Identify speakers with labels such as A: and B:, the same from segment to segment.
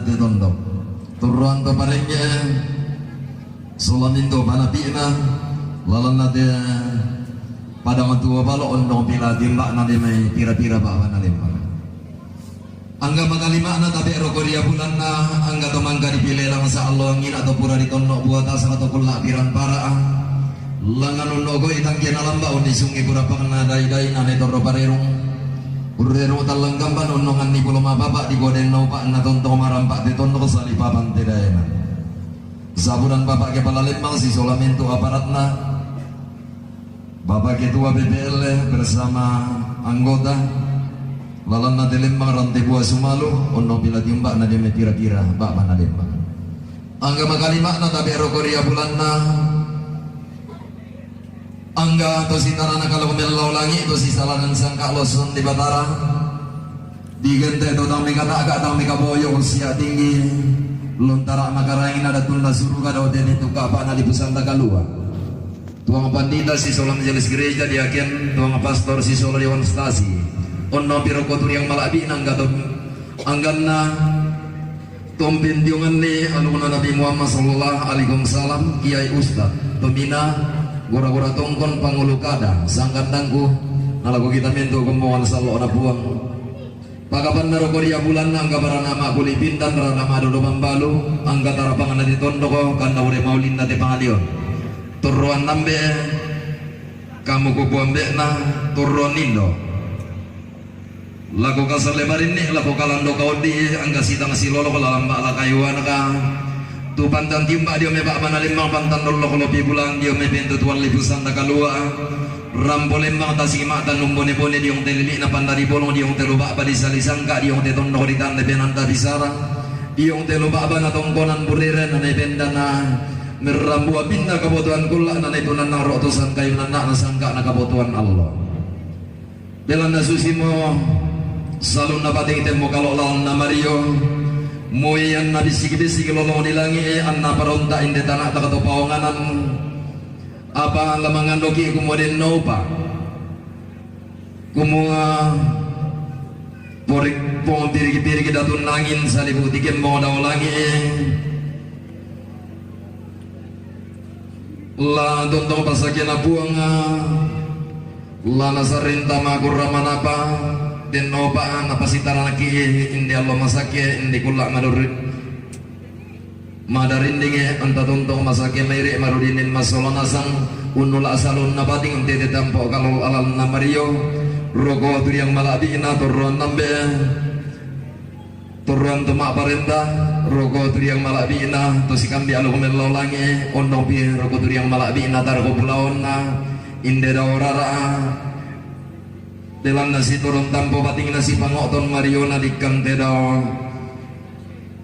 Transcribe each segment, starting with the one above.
A: ditondok turuan to paringnya sulamin to panapina lalan nade pada matua balo ondong pila timbak nade mai pira-pira bawa nalimba angga makalima na tabi rokoria bulan na angga to mangga dipilih lang sa Allah ngin atau pura ditondok buat asa atau kula piran para langan unogo itangki na lamba undi sungi pura pangna dai-dai nane toro parerong urero talang gamban unongan ni pulo mababa di goden no pa na tonto marampak di tonto sa lipapan tidayana saburan bapak ke palalimang si solamento aparatna bapak ketua BPL bersama anggota lalan na dilembang rantai buah sumalu ono bila timbak na deme kira-kira bapak na lembang angga makalima na tabi rokoria bulan na angga to sinarana kalau melau langi to si salanan sangka loson di batara digente to tang mika tak agak tang mika boyo usia tinggi lontara makarain ada tunda suruh kada odeni tu ka apa na di pusanta kalua tuang pandita si solam jelis gereja diaken tuang pastor si solo dewan stasi ono piro kotur yang malabi nangga to angganna tompin diungan ni alumna Nabi Muhammad sallallahu alaihi wasallam kiai ustad pembina gora-gora tongkon pangulu kadang sangkan tangguh nalago kita mintu kembongan salo na buang pagapan naroko dia bulan angga baranama kuli pintan baranama dodo mambalu angga tarapangan nati tondoko kanda ure maulin nati pangalion turuan nambe kamu kubuambe na turuan nindo lagu kasar lebarin nih lagu kalando kau di angga sitang silolo kalau lambak la kayuan ka tu pantan timba dia mebak mana limang pantan dolo kalau pi bulan dia mebentu tuan libusan tak kalua rambo lembang tasik mata numbone bone diong telili na pandari bolong diong telubak badi salisangka diong tetondo di tanda benanta bisara diong telubak bana tongkonan buriren na bendana merambu abinda kebutuhan kula na netunan na rotosan kayu na sangka na kebutuhan Allah belanda susimo salun na pating temo kalau lawan na Mario moyan na bisik-bisik lolong dilangi anna paronta inde tanah tak atau pawanganan apa lamangan doki kumodin nopa kumua porik pong pirigi-pirigi datun nangin salibu tikem mau daw langi la tontong pasakyan na buanga la nasarinta makurraman apa den nopa napasitara laki indi Allah masake indi kulak madurit madarindinge anta tontong masake mairi marudinin masolonasang unul asalun nabating tete tampo kalau alam na Mario rogo tu yang malabi ina turun nambe turun temak parenta rogo tu yang malabi ina to sikambi alu kumelo langi ondo pi rogo tu yang malabi ina tar ko pulaon na inde daurara dalam nasi turun tampo bating nasi pangoton Mario na dikang tedao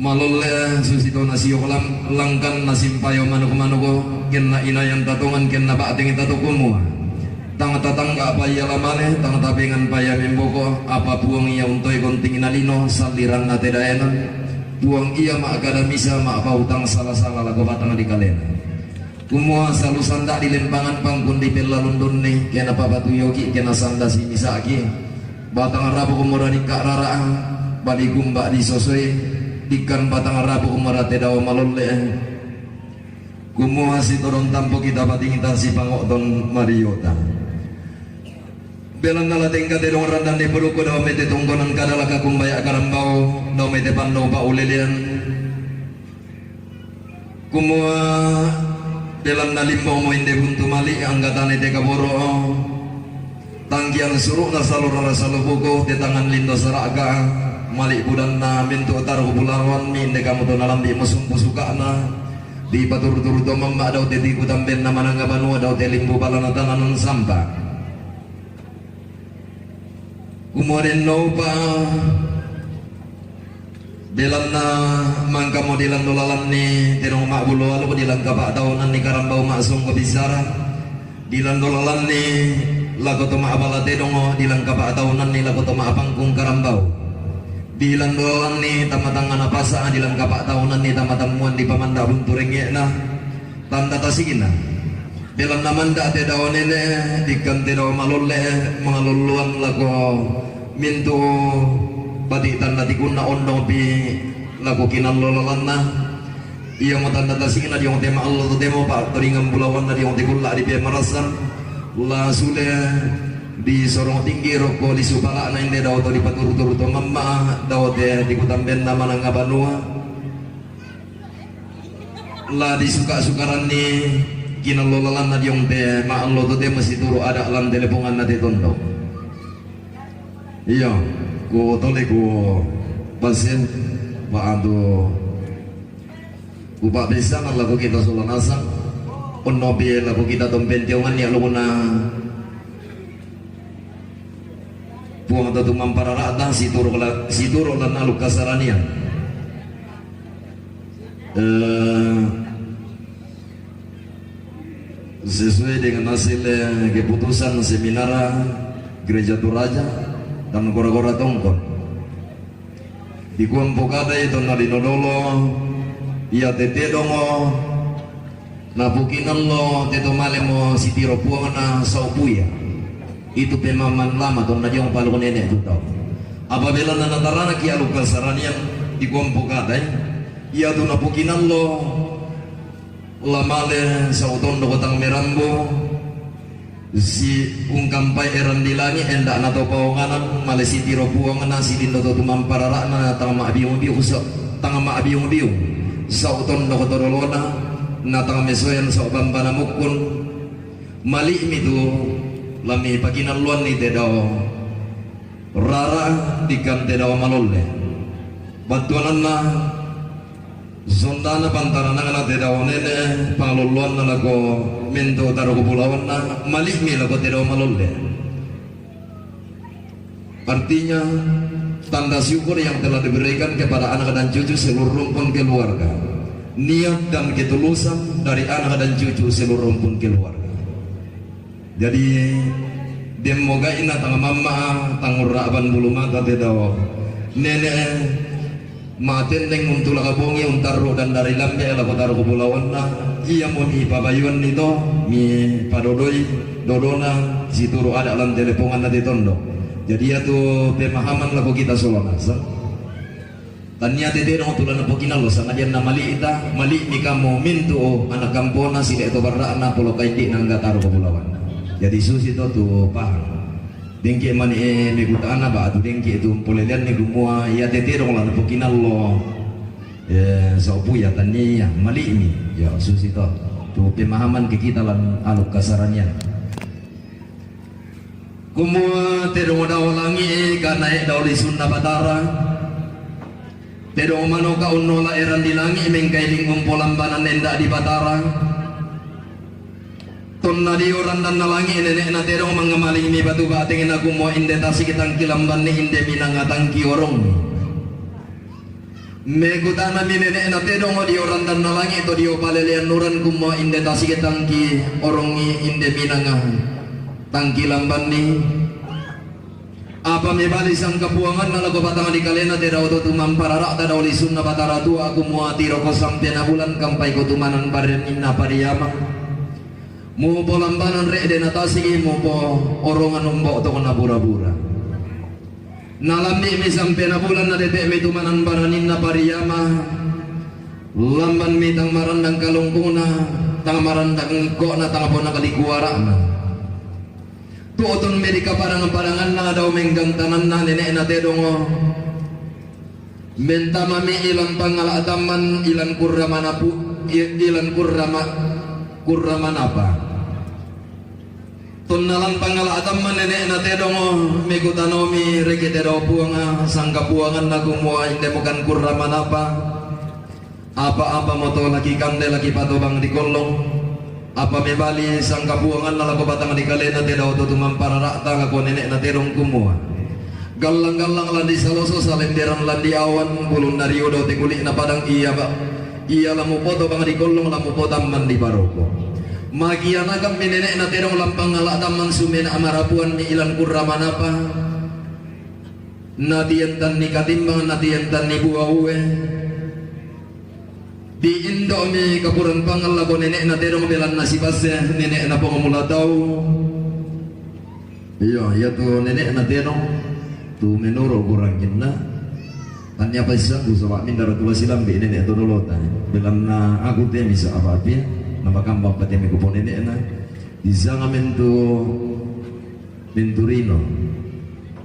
A: malole susito nasi yokolam langkan nasi payo manuko kena ina yang tatungan kena bating tatukumu tang tatangga apa ya lamane tang tabingan paya memboko apa buang ia untoy konting inalino saliran na tedaenan buang ia mak akademisa mak pautang salah-salah lagu batang di kalena kumua selalu sandak di lempangan pangkun di bela London nih kena batu yogi kena sanda si misaki batang rabu umur di kak rara badi gumbak di sosoi ikan batang rabu umur tedawa malole kumua si turun tampo kita bating kita si pangokton Mariota belan nala tingkat edong randan di peruko dawa mete tungkonan kadala kakumbaya karambau dawa mete pando pa ulelian kumua dalam nalimbo mo inde buntu mali anggatane teka boro tangkian suruh na salura salubuko te tangan lindo saraga mali budan na mintu taruh bulawan mi inde kamu to nalambi musumpu sukana di patur-tur to mamma daw te diku tamben na mananga banua daw te limbu balana tanan sampa kumoren no pa dilan na mangka mo dilan nulalan ni tinong makbulo alo ko dilan kapak taonan ni karambau maksong kabisara dilan nulalan ni lago to maabala tinong dilan kapak taonan ni lago to maapangkung karambau dilan nulalan ni tamatangan apasa dilan kapak taonan ni tamatanguan di pamanda bunturengye na tanda tasigin na dilan namanda te daw nene dikan te daw malole mga luluan lago minto pati tanda tikun na ondo pi laku kinalolalan na iya mo tanda tasing na diong tema Allah to demo pak teringam bulawan na diong tikula di pia marasan la sule di sorong tinggi roko di supala na inde daw to di paturu-turu to mamma daw te di kutamben na manang abanua la di suka-sukaran ni kinalolalan na diong te ma Allah to demo si turu ada lan telepongan na te tondo iya ko tole ko pasien paado upa bisa na lagu kita sulan asang ono bi lagu kita tompen tiungan ya luna puang tu mampararata si turu lan aluk kasaranian sesuai dengan hasil keputusan seminar Gereja Toraja dan Gora-Gora Tongkon di kuampokada itu narinodolo iya tete dongo napukinan lo teto malemo sitiro puang na saupuya itu pemaman lama tuh najong palu nenek tuh tau apabila nanatarana kia luka saranian di kuampokada iya tuh napukinan lo lamale sauton do kotang merambo si ungkampai eran dilangi endak nato pawanganan male sitiro puang na sidindo to tumamparara na tama abiung biu so tama abiung biu sauton do kotorolona na tama mesoyan sa bambana mukun mali mitu lami paginan luan ni tedao rara dikan tedao malolle bantuan na sondana pantana na tedao nene pangaluluan na lago mento taro kepulauan na mali mi lago tedao malolle artinya tanda syukur yang telah diberikan kepada anak dan cucu seluruh rumpun keluarga niat dan ketulusan dari anak dan cucu seluruh rumpun keluarga jadi demoga ina tanga mama tangurra aban bulu mata tedao nenek maten neng muntula kabongi untarro dan dari lambe la kotaro kepulauan na iya moni pabayuan nito mi padodoi dodona situru ada alam telepongan na ditondo jadi ya tuh pemahaman lagu kita solonasa tanya tete dong tulan na pokinalo sangajan na mali ita mali ni kamu mintu anak kampona sida itu barra na polo kaiti nang gataro kepulauan jadi susi to tuh paham dengki mani megutaan ba atu dengki itu polelian ni gumua ya tete dong lan pokinalo saupu ya tanya mali ini ya susi to tuh pemahaman ke kita lan aluk kasarannya kumua terong daw langi kanai daw di Sunda Batara terong mano ka unola eran di langi mengkailing umpolambanan nenda di Batara tonna di orang dan nalangi nenek na terong mangamaling mi batu bating na kumua inde tasi kitang kilamban ni inde minanga tangki orong megutana mi nenek na terong di orang dan nalangi to di opalelian nuran kumua inde tasi kitang ki orongi inde minanga tangki lamban ni apa mebali sang kapuangan na lago batang di kalena te daw to tumamparara ta daw lisun na batara tu aku muati roko sampai na bulan kampai ko tumanan paren inna pariyama mu po lambanan re de natasi mu po orongan umbo to na pura-pura nalami mi sampai na bulan na dete mi tumanan paranin na pariyama lamban mi tang marandang kalungkuna tang marandang ko na tang po na kalikuara na tuoton medika parangan na daw menggang tanan na nenek na tedongo mentamami ilang pangalataman ilang kurramanapu ilang kurramanapa tunnalang pangalataman nenek na tedongo megutanomi rekete daw puanga sangka puangan na kumua inde bukan kurramanapa apa-apa moto lagi kande lagi patobang di kolong apa mebali sang kapuangan na lago batang di kalena te daw to tumamparara ta ko nenek na terong kumua gallang-gallang landi saloso salenderan landi awan bulun dari odo te kulik na padang iya ba iya lamu poto bang di kolong lamu potamman di baroko magiana kam nenek na terong lampang ngala taman sumen amarapuan ni ilan kurramanapa nadientan ni katimbang nadientan ni buawe di Indo mi kapuran pangal lago nenek na terong belan nasi pasya nenek na pengamula tau iya ya tu nenek na terong tu menuro kurang kena Tanya apa sih aku sama min daratullah silam be nenek to dolota. Bilang na aku teh bisa apa ya? Nama kambang pati mi kupon nenek na. Izanga mentu menturino.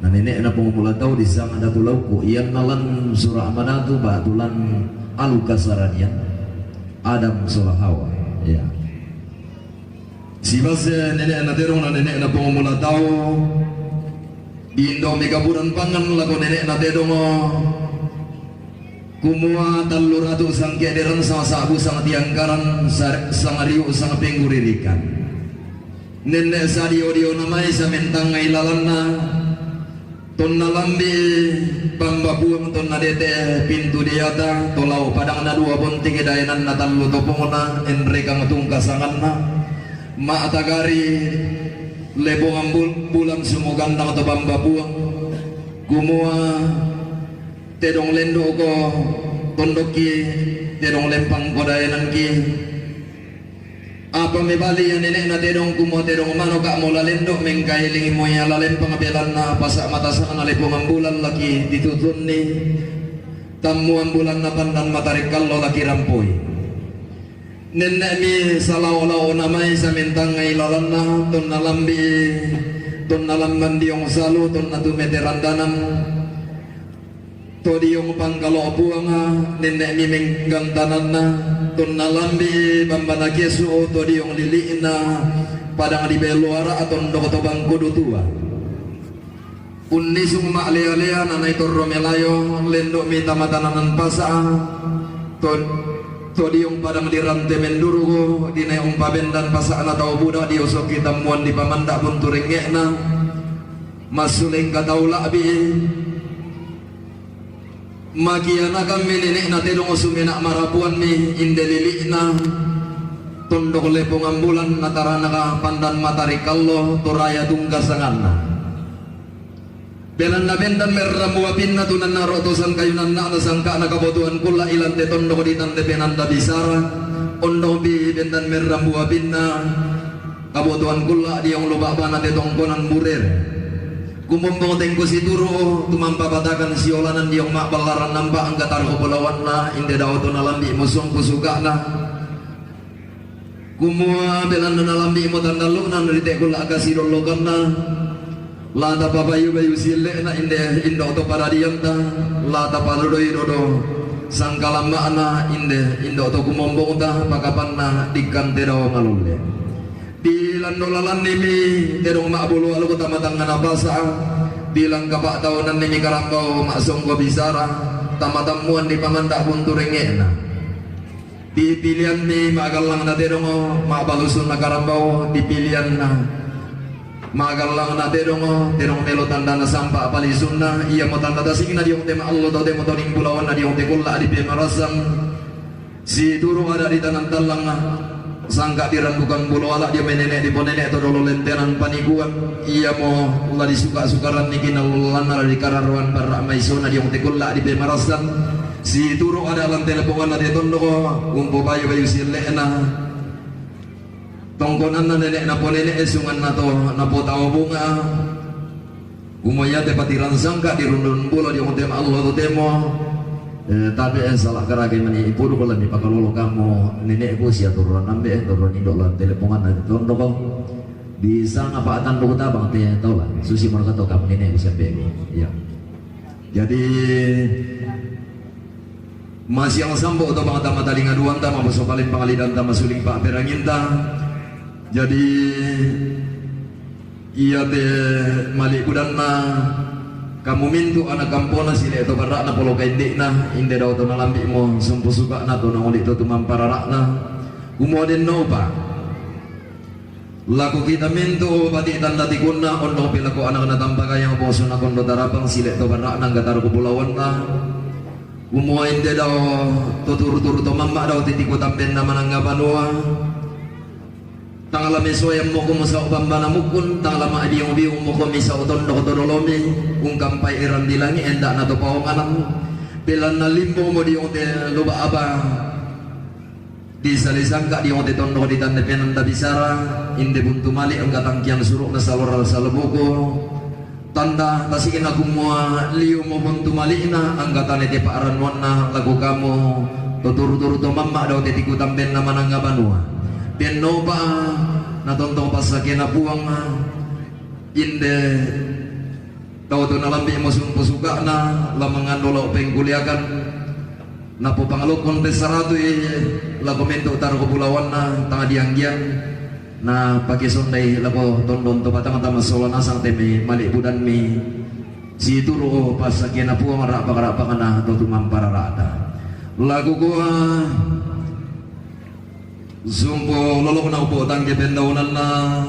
A: Nah nenek na pengumula tahu disanga datu lauku iyan nalan surah amanatu batulan alu kasaranian Adam surah Hawa. Ya. Si base nenek na terong na nenek na pengumula tahu di Indo megaburan pangan lagu nenek na terong kumua taluratu sang kederan sang sabu sang tiangkaran sang riu sang pengguririkan nenek sadio dio namai sa mentangai lalanna tonna lambi bamba buang tonna dete pintu diata tolau padang na dua bonting edayanan na tallu topongna enre kang tungkasanganna ma atagari lebong ambul bulan sumugandang to bamba buang kumua tedong lendo ko tondoki tedong lempang ko dayanan ki apa me bali yang nenek na tedong kumo tedong mano ka mo lalendo mengkailingi mo ya lalempang belan na pasak mata sa kanalipong ambulan laki ditutun ni tamu ambulan na pandan matarik kallo laki rampoy nenek mi salaw-law namay sa mintang ngay lalan na ton nalambi ton nalamban diyong salo ton natumeteran danam todi yung pangkalo buang nenek miming gantanan na ton nalambi bambana kesu todi yung liliin na padang di beluara atong dokoto bangko dutua unisung maklea-lea nanay torro melayo lendo minta matananan pasa todi yung padang di rante mendurugo di na yung pabendan pasa na tao buda di usok kitamuan di pamanda punturingge na masuling kataula abi Magiana kami nenek na tedong sumina marapuan mi indelili na tundok lepong ambulan natarana ka pandan matari kallo toraya tunggasangan na belan na bendan merramuapin na tunan na rotosan kayunan na nasangka na kabotuan kula ilan te tondok di tante penanda bisara ondok bi bendan merramuapin na kabotuan kula di yung lubaba na te tongkonan murer Kumpong tengko si turo tumampa batakan si olanan diyong makbalaran nampak anggatar ko pulawan na inde daw to nalambi mo song kusuka na kumua belan na nalambi mo tandalo na narite ko la kasi lolokan na lata papayu bayu sile na inde indo to paradiam ta lata paludoy dodo sangkalamba na indo to kumombong ta pakapan na dikan te daw malulle bilang nolalan nimi terong makbulu alu kota matang nabasa bilang kapak tahunan nimi karambau maksong ko bisara tamatamuan di pamandak punturingena di pilihan ni magalang na terong makbalusun na karambau di pilihan na magalang na terong melo tanda na sampa palisun na iya mo tanda tasing na diyong tema Allah tau temo toning pulawan na diyong tekula di pemarasang si turu ada di tangan talang na sangka dirandukan bulu ala dia menenek di ponenek atau dolo lentenan paniguan iya mo ulah disuka-sukaran niki nalulan nara di kararuan barak maisona dia tekula di pemarasan si turu ada lan teleponan na dia tondo umpo bayu sile na tongkonan na nenek na ponenek esungan na to na potaw bunga umaya te patiran sangka dirundun bulu dia tema Allah to temo tapi salah keragi mani ibu dulu ni pakalolo kamu nenek ku sia turun nambe turun indok lan teleponan nanti turun dong bisa ngapa atan buku tabang teh tahu lah susi mau kata kamu nenek ku siapa ya jadi masih yang sambo atau bang tama tali ngaduan tama bosok paling pangalidan tama suling pak peranginta jadi iya teh malik kudanna kamu mintu anak kampona sile to barak na polo kaindik na inde daw to nalambi mo sumpu suka na to nang ulit to tumampararak na kumoden no pa laku kita mintu pati tanda tikuna ondo pila ko anak na tampagayang boso na kondo tarapang sile to barak na gatar ko pulawan na kumo inde daw to turu-turu to mamma daw titiku tamben na mananggapanua tangala mesoyam mo kumo sa ubamba na mukun tangala maadiyong biyong mo kumi sa utondo kutodolomi kung kampay iran dilangi enda na to paong anang pilan na limbo mo diyong te luba aba di salisangka diyong te tondo di tanda penanda bisara inde buntu mali ang katangkiang suruk na salor sa lubuko tanda tasikin aku mua liu mo buntu malina anggatan iti paaran wana lagu kamu tuturu-turu to mamma daw titiku tamben na mananga banua bienno ba natontong pasakin na buang inde daw to nalambi mo suka na lamangan dolo pengkuliakan na po pangalukon pesarado lagu mento utara kepulauan na tanga dianggian na pagi sunday lago tondon to patama-tama solan asang temi malik budan mi si turu pas sakina puang rapa-rapa kana to tumampara rada lagu gua sumpo lolo na upo tangge pendaunan na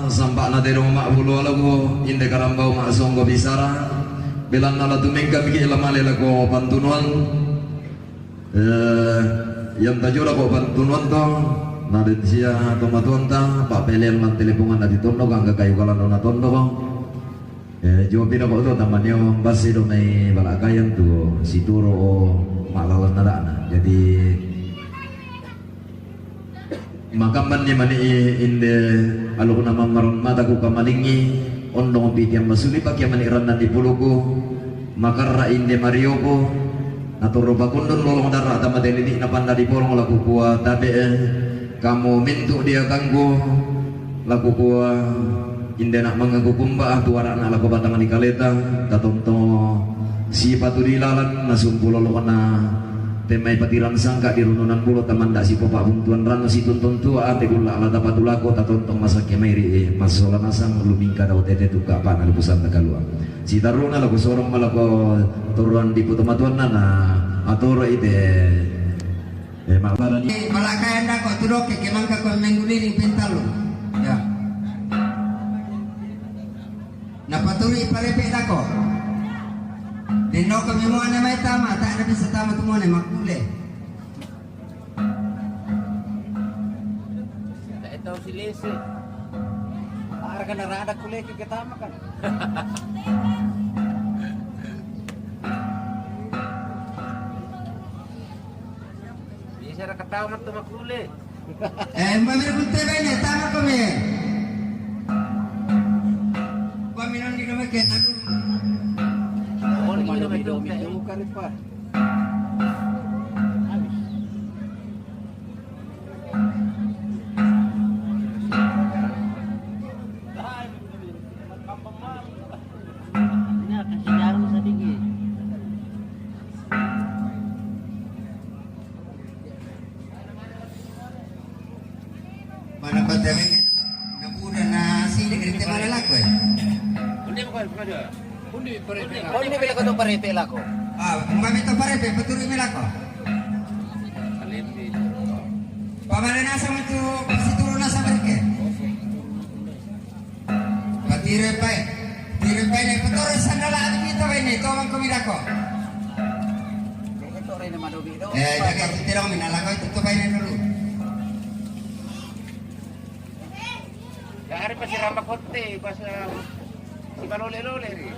A: sampak na tero makbulo lagu inde karambau mak songgo bisara belan na latumengka bigi lamale lagu pantunuan yang tajura ko pantunuan to nadin siya tomatuanta pak pelian man telepongan na ditondo kang kayo kalan na tondo ko jo pina ko to tamanyo basi do may balakayan to situro o malalan na dana jadi makamban ni mani inde alo ko naman maron mata ko kamalingi ondong pitiam masuli pak yaman iran na di puluko makarra inde mario ko naturo bakundon lolong darah tamateli na panda di porong laku kuat tapi kamu mintu dia ganggu lagu gua indah nak mengganggu kumba tuara nak lagu batangan ikaleta tatonto si patu dilalan nasumpulo lo kena temai patiran sangka di rununan pulau taman dak si popak buntuan rano si tuntun tua ate gula ala tapatu lago tatontong masa kemairi masola nasang lumingka daw tete tuka apa na lupusan tagalua si taruna lagu sorong malago turuan di putumatuan nana atoro ite
B: malakayan na ko turok ke kemang ka ko menguliring pentalo ya napaturi parepe na ko dino kami mo na may tama ta na bisa tama tumo na makule
C: ito si Lese para ka narada kule ke tama kan Sira katawa man tumakuli.
B: Mamir kunte ba ni tama kami. Paminon di naman kaya nagu.
C: Oh, di naman ito yung mukha rin pa.
B: Mana patemi nabuda na sini kerinte malalako
C: Hindi mo kayo kada. Hindi parepe. Oh, hindi bila ko to parepe lako.
B: Mami to parepe paturi milako.
C: Alipi.
B: Pamana na sa itu situro na sa merke. Patire pa. Tire pa ni patore sa nala dito ba ni to man kumilako.
C: Ito rin naman ubi do.
B: Jaga tiro minalako ito to ba ni dulu.
C: Dari pa si Ramakote, pas si Malole-lole rin.